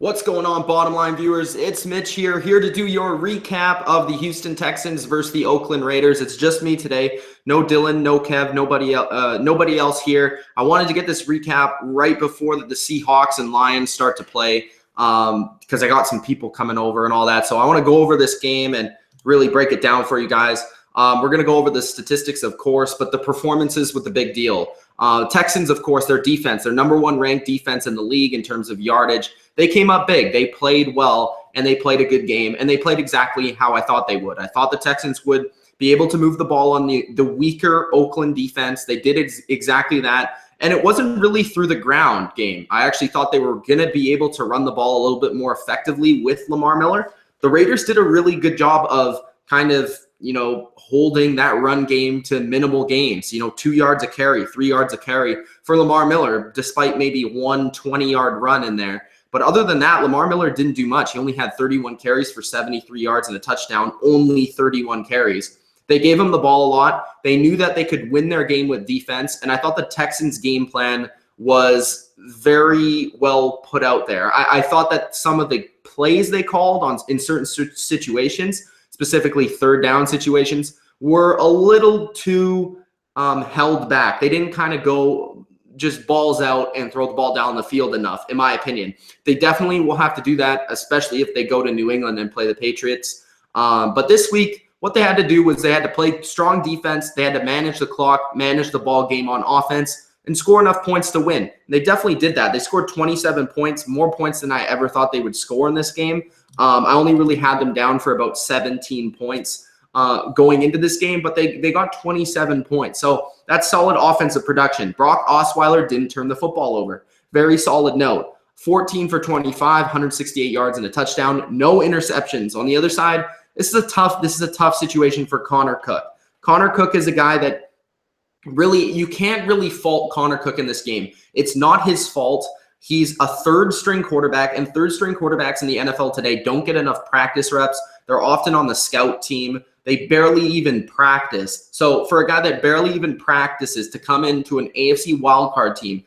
What's going on, Bottom Line viewers? It's Mitch here to do your recap of the Houston Texans versus the Oakland Raiders. It's just me today. No Dylan, no Kev, nobody else here. I wanted to get this recap right before the Seahawks and Lions start to play because I got some people coming over and all that. So I want to go over this game and really break it down for you guys. We're going to go over the statistics, of course, but the performances with the big deal. Texans, of course, their defense, their #1 ranked defense in the league in terms of yardage. They came up big. They played well, and they played a good game, and they played exactly how I thought they would. I thought the Texans would be able to move the ball on the weaker Oakland defense. They did exactly that, and it wasn't really through the ground game. I actually thought they were going to be able to run the ball a little bit more effectively with Lamar Miller. The Raiders did a really good job of kind of, holding that run game to minimal gains, 2 yards a carry, 3 yards a carry for Lamar Miller, despite maybe one 20-yard run in there. But other than that, Lamar Miller didn't do much. He only had 31 carries for 73 yards and a touchdown, only 31 carries. They gave him the ball a lot. They knew that they could win their game with defense, and I thought the Texans' game plan was very well put out there. I thought that some of the plays they called in certain situations, specifically third down situations, were a little too held back. They didn't kind of go just balls out and throw the ball down the field enough, in my opinion. They definitely will have to do that, especially if they go to New England and play the Patriots. But this week, what they had to do was they had to play strong defense. They had to manage the clock, manage the ball game on offense, and score enough points to win. They definitely did that. They scored 27 points, more points than I ever thought they would score in this game. I only really had them down for about 17 points going into this game, but they got 27 points. So that's solid offensive production. Brock Osweiller didn't turn the football over. Very solid note. 14 for 25, 168 yards and a touchdown. No interceptions. On the other side, this is a tough situation for Connor Cook. Connor Cook is a guy that really, you can't really fault Connor Cook in this game. It's not his fault. He's a third-string quarterback, and third-string quarterbacks in the NFL today don't get enough practice reps. They're often on the scout team. They barely even practice. So for a guy that barely even practices to come into an AFC wildcard team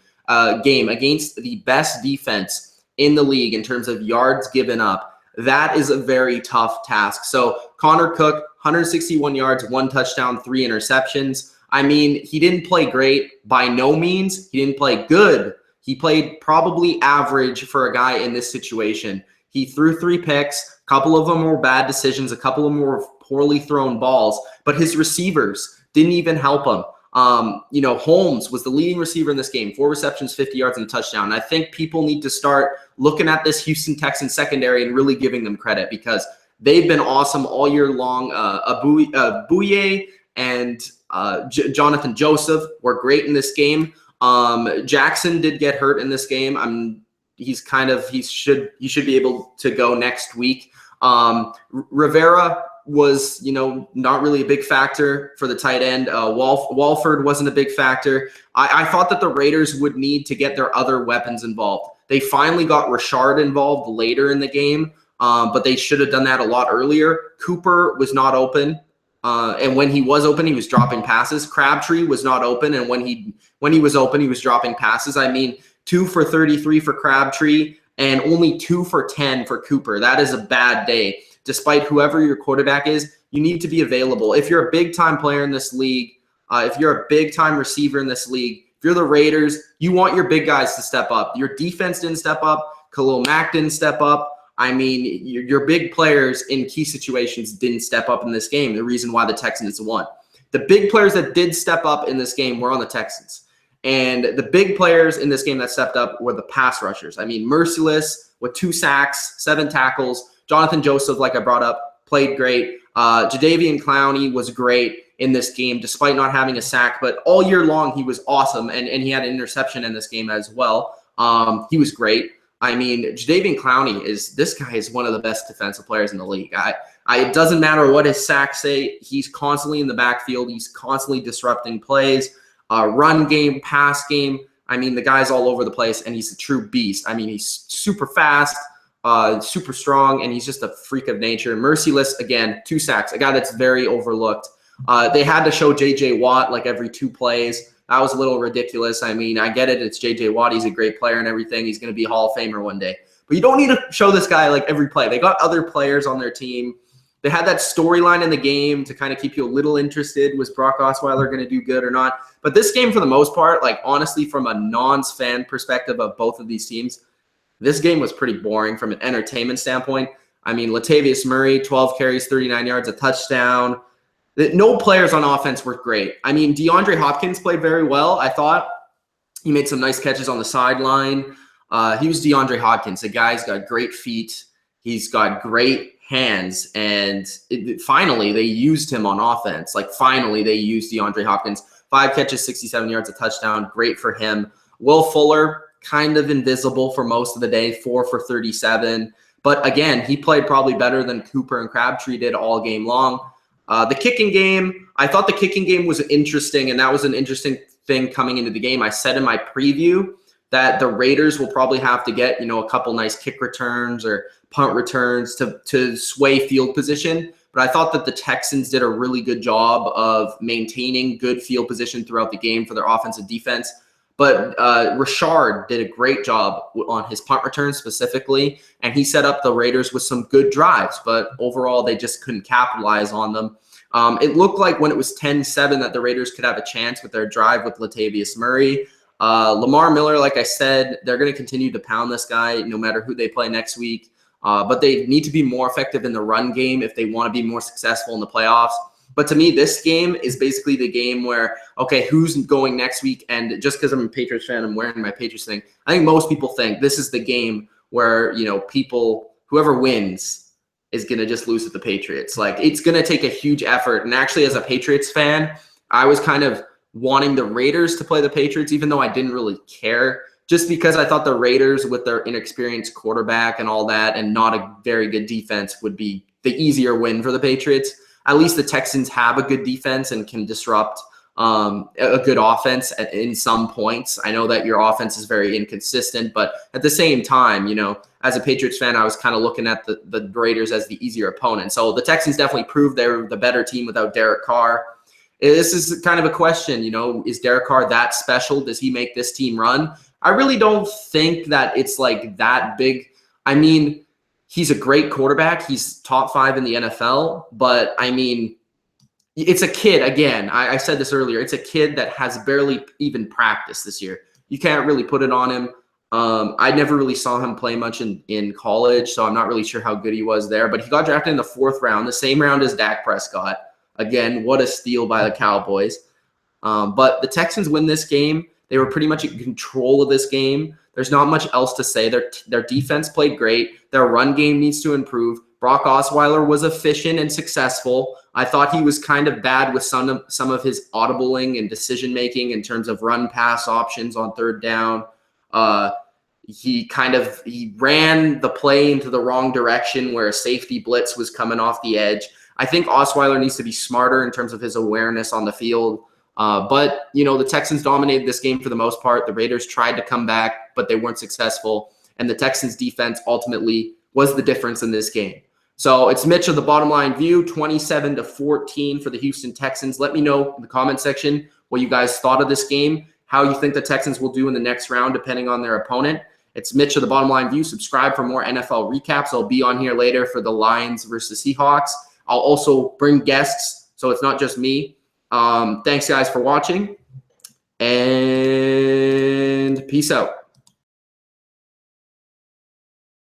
game against the best defense in the league in terms of yards given up, that is a very tough task. So Connor Cook, 161 yards, 1 touchdown, 3 interceptions. I mean, he didn't play great by no means. He didn't play good. He played probably average for a guy in this situation. He threw 3 picks. A couple of them were bad decisions. A couple of them were poorly thrown balls. But his receivers didn't even help him. Holmes was the leading receiver in this game. 4 receptions, 50 yards, and a touchdown. And I think people need to start looking at this Houston Texans secondary and really giving them credit because they've been awesome all year long. Bouye and Jonathan Joseph were great in this game. Jackson did get hurt in this game. He should be able to go next week. Rivera was, not really a big factor for the tight end. Walford wasn't a big factor. I thought that the Raiders would need to get their other weapons involved. They finally got Rashard involved later in the game, but they should have done that a lot earlier. Cooper was not open. And when he was open, he was dropping passes. Crabtree was not open, and when he was open, he was dropping passes. I mean, 2 for 33 for Crabtree and only 2 for 10 for Cooper. That is a bad day. Despite whoever your quarterback is, you need to be available. If you're a big-time player in this league, if you're a big-time receiver in this league, if you're the Raiders, you want your big guys to step up. Your defense didn't step up. Khalil Mack didn't step up. I mean, your big players in key situations didn't step up in this game, the reason why the Texans won. The big players that did step up in this game were on the Texans. And the big players in this game that stepped up were the pass rushers. I mean, Merciless with 2 sacks, 7 tackles. Jonathan Joseph, like I brought up, played great. Jadeveon Clowney was great in this game, despite not having a sack. But all year long, he was awesome, and he had an interception in this game as well. He was great. I mean, Jadeveon Clowney is one of the best defensive players in the league. It doesn't matter what his sacks say. He's constantly in the backfield. He's constantly disrupting plays, run game, pass game. I mean, the guy's all over the place, and he's a true beast. I mean, he's super fast, super strong, and he's just a freak of nature. Merciless, again, 2 sacks, a guy that's very overlooked. They had to show J.J. Watt like every 2 plays. that was a little ridiculous. I mean, I get it. It's J.J. Watt. He's a great player and everything. He's going to be a Hall of Famer one day. But you don't need to show this guy like every play. They got other players on their team. They had that storyline in the game to kind of keep you a little interested. Was Brock Osweiler going to do good or not? But this game, for the most part, like honestly, from a non-fan perspective of both of these teams, this game was pretty boring from an entertainment standpoint. I mean, Latavius Murray, 12 carries, 39 yards, a touchdown. No players on offense were great. I mean, DeAndre Hopkins played very well, I thought. He made some nice catches on the sideline. He was DeAndre Hopkins. The guy's got great feet. He's got great hands. And finally, they used him on offense. Like, finally, they used DeAndre Hopkins. 5 catches, 67 yards, a touchdown. Great for him. Will Fuller, kind of invisible for most of the day, 4 for 37. But again, he played probably better than Cooper and Crabtree did all game long. The kicking game, I thought the kicking game was interesting, and that was an interesting thing coming into the game. I said in my preview that the Raiders will probably have to get, a couple nice kick returns or punt returns to sway field position. But I thought that the Texans did a really good job of maintaining good field position throughout the game for their offensive defense. But Richard did a great job on his punt return specifically, and he set up the Raiders with some good drives. But overall, they just couldn't capitalize on them. It looked like when it was 10-7 that the Raiders could have a chance with their drive with Latavius Murray. Lamar Miller, like I said, they're going to continue to pound this guy no matter who they play next week. But they need to be more effective in the run game if they want to be more successful in the playoffs. But to me, this game is basically the game where, okay, who's going next week? And just because I'm a Patriots fan, I'm wearing my Patriots thing. I think most people think this is the game where, whoever wins is going to just lose to the Patriots. Like, it's going to take a huge effort. And actually, as a Patriots fan, I was kind of wanting the Raiders to play the Patriots, even though I didn't really care, just because I thought the Raiders with their inexperienced quarterback and all that and not a very good defense would be the easier win for the Patriots. At least the Texans have a good defense and can disrupt a good offense in some points. I know that your offense is very inconsistent, but at the same time, as a Patriots fan, I was kind of looking at the Raiders as the easier opponent. So the Texans definitely proved they're the better team without Derek Carr. This is kind of a question, is Derek Carr that special? Does he make this team run? I really don't think that it's like that big. I mean, he's a great quarterback. He's top 5 in the NFL. But, I mean, it's a kid. Again, I said this earlier. It's a kid that has barely even practiced this year. You can't really put it on him. I never really saw him play much in college, so I'm not really sure how good he was there. But he got drafted in the 4th round, the same round as Dak Prescott. Again, what a steal by the Cowboys. But the Texans win this game. They were pretty much in control of this game. There's not much else to say. Their defense played great. Their run game needs to improve. Brock Osweiler was efficient and successful. I thought he was kind of bad with some of his audibling and decision-making in terms of run-pass options on 3rd down. He ran the play into the wrong direction where a safety blitz was coming off the edge. I think Osweiler needs to be smarter in terms of his awareness on the field. But the Texans dominated this game for the most part. The Raiders tried to come back, but they weren't successful. And the Texans defense ultimately was the difference in this game. So it's Mitch of the Bottom Line View, 27-14 for the Houston Texans. Let me know in the comment section what you guys thought of this game, how you think the Texans will do in the next round, depending on their opponent. It's Mitch of the Bottom Line View. Subscribe for more NFL recaps. I'll be on here later for the Lions versus Seahawks. I'll also bring guests, so it's not just me. Thanks, guys, for watching, and peace out.